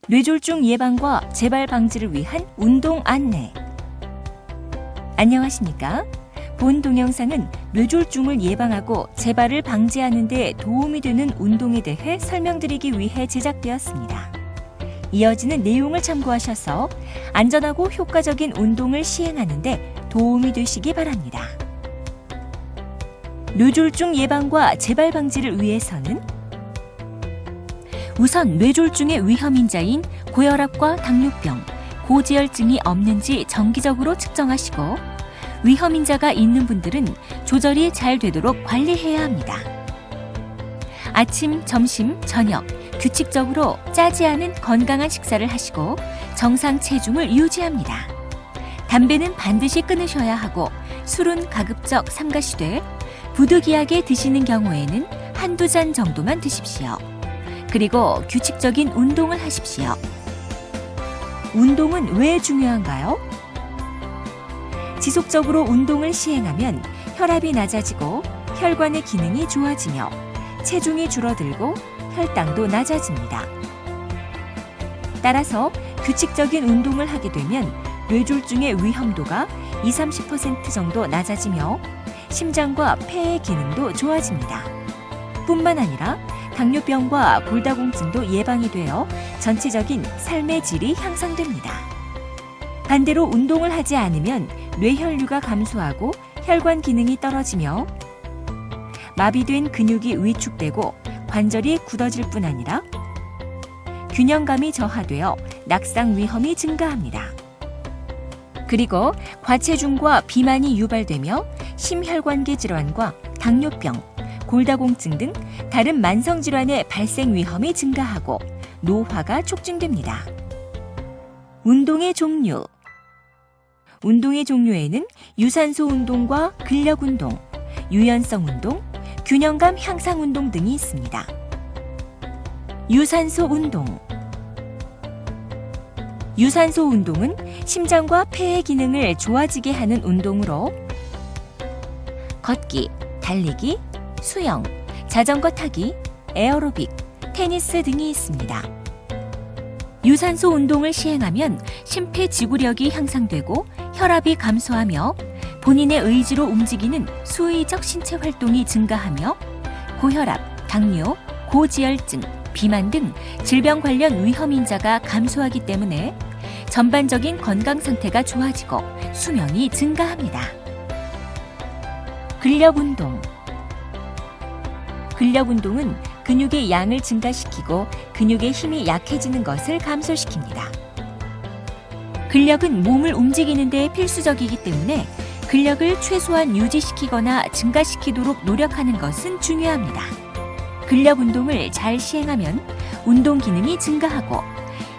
뇌졸중 예방과 재발 방지를 위한 운동 안내. 안녕하십니까? 본 동영상은 뇌졸중을 예방하고 재발을 방지하는 데 도움이 되는 운동에 대해 설명드리기 위해 제작되었습니다. 이어지는 내용을 참고하셔서 안전하고 효과적인 운동을 시행하는 데 도움이 되시기 바랍니다. 뇌졸중 예방과 재발 방지를 위해서는 우선 뇌졸중의 위험인자인 고혈압과 당뇨병, 고지혈증이 없는지 정기적으로 측정하시고 위험인자가 있는 분들은 조절이 잘 되도록 관리해야 합니다. 아침, 점심, 저녁 규칙적으로 짜지 않은 건강한 식사를 하시고 정상 체중을 유지합니다. 담배는 반드시 끊으셔야 하고 술은 가급적 삼가시되 부득이하게 드시는 경우에는 한두 잔 정도만 드십시오. 그리고 규칙적인 운동을 하십시오. 운동은 왜 중요한가요? 지속적으로 운동을 시행하면 혈압이 낮아지고 혈관의 기능이 좋아지며 체중이 줄어들고 혈당도 낮아집니다. 따라서 규칙적인 운동을 하게 되면 뇌졸중의 위험도가 20-30% 정도 낮아지며 심장과 폐의 기능도 좋아집니다. 뿐만 아니라 당뇨병과 골다공증도 예방이 되어 전체적인 삶의 질이 향상됩니다. 반대로 운동을 하지 않으면 뇌혈류가 감소하고 혈관 기능이 떨어지며 마비된 근육이 위축되고 관절이 굳어질 뿐 아니라 균형감이 저하되어 낙상 위험이 증가합니다. 그리고 과체중과 비만이 유발되며 심혈관계 질환과 당뇨병, 골다공증 등 다른 만성질환의 발생 위험이 증가하고 노화가 촉진됩니다. 운동의 종류. 운동의 종류에는 유산소 운동과 근력 운동, 유연성 운동, 균형감 향상 운동 등이 있습니다. 유산소 운동. 유산소 운동은 심장과 폐의 기능을 좋아지게 하는 운동으로 걷기, 달리기, 수영, 자전거 타기, 에어로빅, 테니스 등이 있습니다. 유산소 운동을 시행하면 심폐지구력이 향상되고 혈압이 감소하며 본인의 의지로 움직이는 수의적 신체 활동이 증가하며 고혈압, 당뇨, 고지혈증, 비만 등 질병 관련 위험인자가 감소하기 때문에 전반적인 건강 상태가 좋아지고 수명이 증가합니다. 근력 운동. 근력 운동은 근육의 양을 증가시키고 근육의 힘이 약해지는 것을 감소시킵니다. 근력은 몸을 움직이는 데 필수적이기 때문에 근력을 최소한 유지시키거나 증가시키도록 노력하는 것은 중요합니다. 근력 운동을 잘 시행하면 운동 기능이 증가하고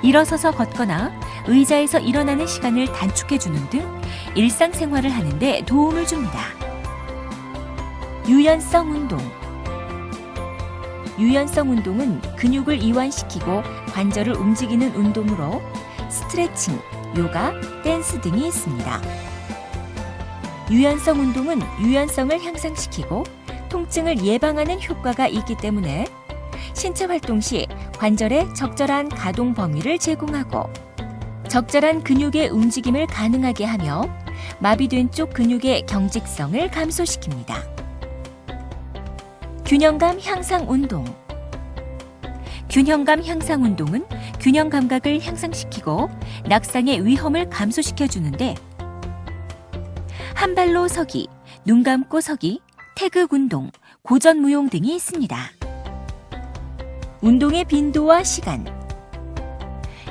일어서서 걷거나 의자에서 일어나는 시간을 단축해주는 등 일상생활을 하는 데 도움을 줍니다. 유연성 운동. 유연성 운동은 근육을 이완시키고 관절을 움직이는 운동으로 스트레칭, 요가, 댄스 등이 있습니다. 유연성 운동은 유연성을 향상시키고 통증을 예방하는 효과가 있기 때문에 신체 활동 시 관절에 적절한 가동 범위를 제공하고 적절한 근육의 움직임을 가능하게 하며 마비된 쪽 근육의 경직성을 감소시킵니다. 균형감 향상 운동. 균형감 향상 운동은 균형 감각을 향상시키고 낙상의 위험을 감소시켜 주는데 한 발로 서기, 눈 감고 서기, 태극 운동, 고전 무용 등이 있습니다. 운동의 빈도와 시간.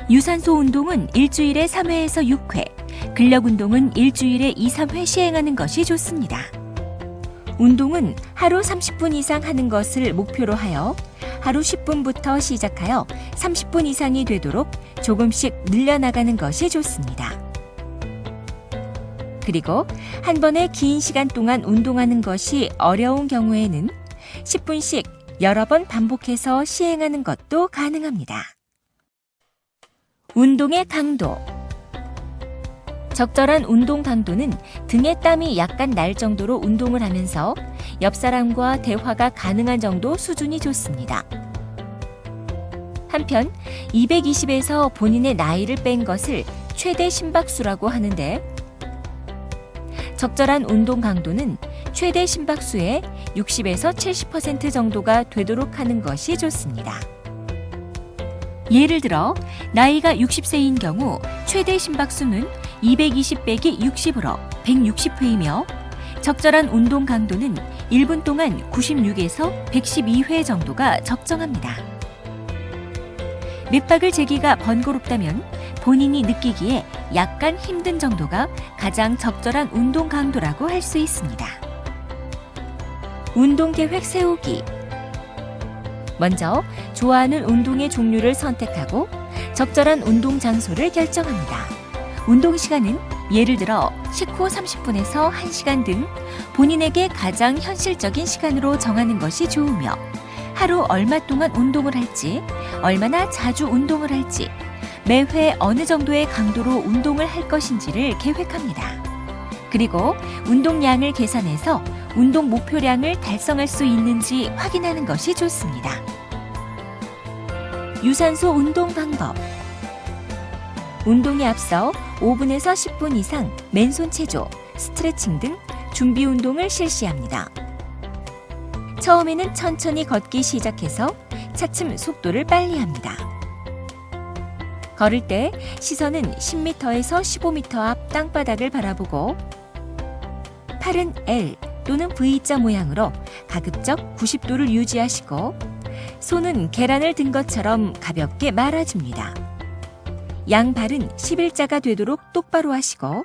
유산소 운동은 일주일에 3회에서 6회, 근력 운동은 일주일에 2-3회 시행하는 것이 좋습니다. 운동은 하루 30분 이상 하는 것을 목표로 하여 하루 10분부터 시작하여 30분 이상이 되도록 조금씩 늘려나가는 것이 좋습니다. 그리고 한 번에 긴 시간 동안 운동하는 것이 어려운 경우에는 10분씩 여러 번 반복해서 시행하는 것도 가능합니다. 운동의 강도. 적절한 운동 강도는 등에 땀이 약간 날 정도로 운동을 하면서 옆 사람과 대화가 가능한 정도 수준이 좋습니다. 한편 220에서 본인의 나이를 뺀 것을 최대 심박수라고 하는데 적절한 운동 강도는 최대 심박수의 60에서 70% 정도가 되도록 하는 것이 좋습니다. 예를 들어 나이가 60세인 경우 최대 심박수는 220 빼기 60으로 160회이며 적절한 운동 강도는 1분 동안 96에서 112회 정도가 적정합니다. 맥박을 재기가 번거롭다면 본인이 느끼기에 약간 힘든 정도가 가장 적절한 운동 강도라고 할 수 있습니다. 운동 계획 세우기. 먼저 좋아하는 운동의 종류를 선택하고 적절한 운동 장소를 결정합니다. 운동 시간은 예를 들어 식후 30분에서 1시간 등 본인에게 가장 현실적인 시간으로 정하는 것이 좋으며 하루 얼마 동안 운동을 할지, 얼마나 자주 운동을 할지, 매회 어느 정도의 강도로 운동을 할 것인지를 계획합니다. 그리고 운동량을 계산해서 운동 목표량을 달성할 수 있는지 확인하는 것이 좋습니다. 유산소 운동 방법. 운동에 앞서 5분에서 10분 이상 맨손 체조, 스트레칭 등 준비 운동을 실시합니다. 처음에는 천천히 걷기 시작해서 차츰 속도를 빨리 합니다. 걸을 때 시선은 10m에서 15m 앞 땅바닥을 바라보고 팔은 L 또는 V자 모양으로 가급적 90도를 유지하시고 손은 계란을 든 것처럼 가볍게 말아줍니다. 양발은 11자가 되도록 똑바로 하시고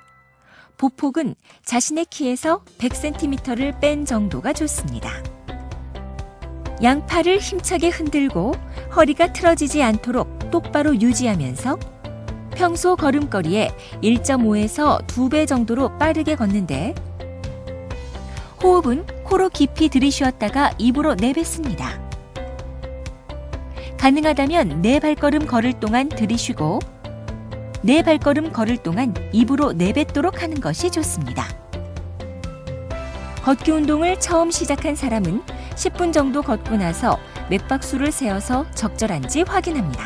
보폭은 자신의 키에서 100cm를 뺀 정도가 좋습니다. 양팔을 힘차게 흔들고 허리가 틀어지지 않도록 똑바로 유지하면서 평소 걸음걸이의 1.5에서 2배 정도로 빠르게 걷는데 호흡은 코로 깊이 들이쉬었다가 입으로 내뱉습니다. 가능하다면 4발걸음 걸을 동안 들이쉬고 4발걸음 걸을 동안 입으로 내뱉도록 하는 것이 좋습니다. 걷기 운동을 처음 시작한 사람은 10분 정도 걷고 나서 맥박수를 세어서 적절한지 확인합니다.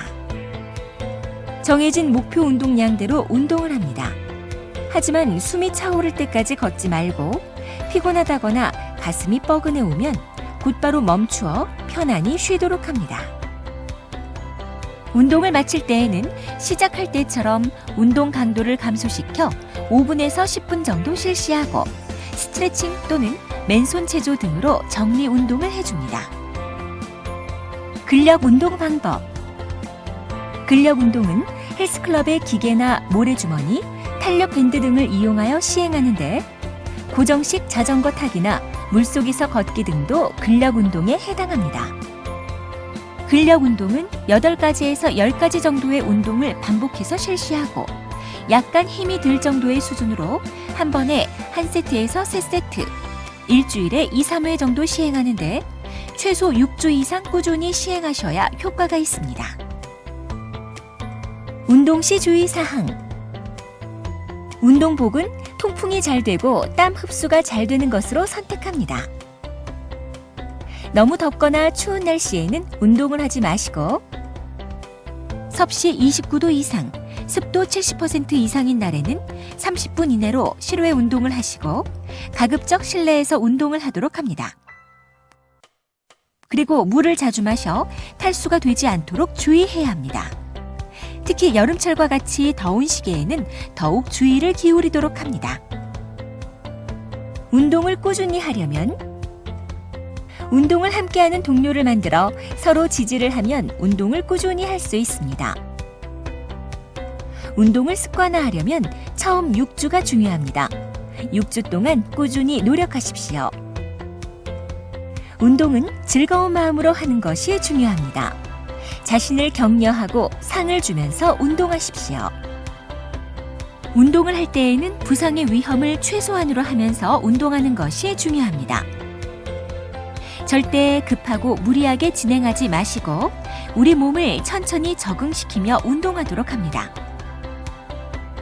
정해진 목표 운동량대로 운동을 합니다. 하지만 숨이 차오를 때까지 걷지 말고 피곤하다거나 가슴이 뻐근해 오면 곧바로 멈추어 편안히 쉬도록 합니다. 운동을 마칠 때에는 시작할 때처럼 운동 강도를 감소시켜 5분에서 10분 정도 실시하고 스트레칭 또는 맨손 체조 등으로 정리 운동을 해줍니다. 근력 운동 방법. 근력 운동은 헬스클럽의 기계나 모래주머니, 탄력 밴드 등을 이용하여 시행하는데 고정식 자전거 타기나 물속에서 걷기 등도 근력 운동에 해당합니다. 근력 운동은 8가지에서 10가지 정도의 운동을 반복해서 실시하고 약간 힘이 들 정도의 수준으로 한 번에 한 세트에서 3세트, 일주일에 2, 3회 정도 시행하는데 최소 6주 이상 꾸준히 시행하셔야 효과가 있습니다. 운동 시 주의사항. 운동복은 통풍이 잘 되고 땀 흡수가 잘 되는 것으로 선택합니다. 너무 덥거나 추운 날씨에는 운동을 하지 마시고 섭씨 29도 이상, 습도 70% 이상인 날에는 30분 이내로 실외 운동을 하시고 가급적 실내에서 운동을 하도록 합니다. 그리고 물을 자주 마셔 탈수가 되지 않도록 주의해야 합니다. 특히 여름철과 같이 더운 시기에는 더욱 주의를 기울이도록 합니다. 운동을 꾸준히 하려면 운동을 함께하는 동료를 만들어 서로 지지를 하면 운동을 꾸준히 할 수 있습니다. 운동을 습관화하려면 처음 6주가 중요합니다. 6주 동안 꾸준히 노력하십시오. 운동은 즐거운 마음으로 하는 것이 중요합니다. 자신을 격려하고 상을 주면서 운동하십시오. 운동을 할 때에는 부상의 위험을 최소한으로 하면서 운동하는 것이 중요합니다. 절대 급하고 무리하게 진행하지 마시고 우리 몸을 천천히 적응시키며 운동하도록 합니다.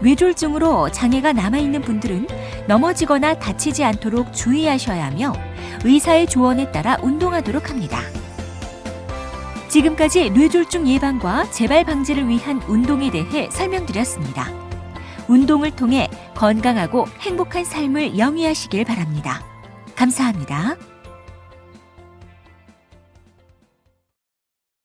뇌졸중으로 장애가 남아있는 분들은 넘어지거나 다치지 않도록 주의하셔야 하며 의사의 조언에 따라 운동하도록 합니다. 지금까지 뇌졸중 예방과 재발 방지를 위한 운동에 대해 설명드렸습니다. 운동을 통해 건강하고 행복한 삶을 영위하시길 바랍니다. 감사합니다.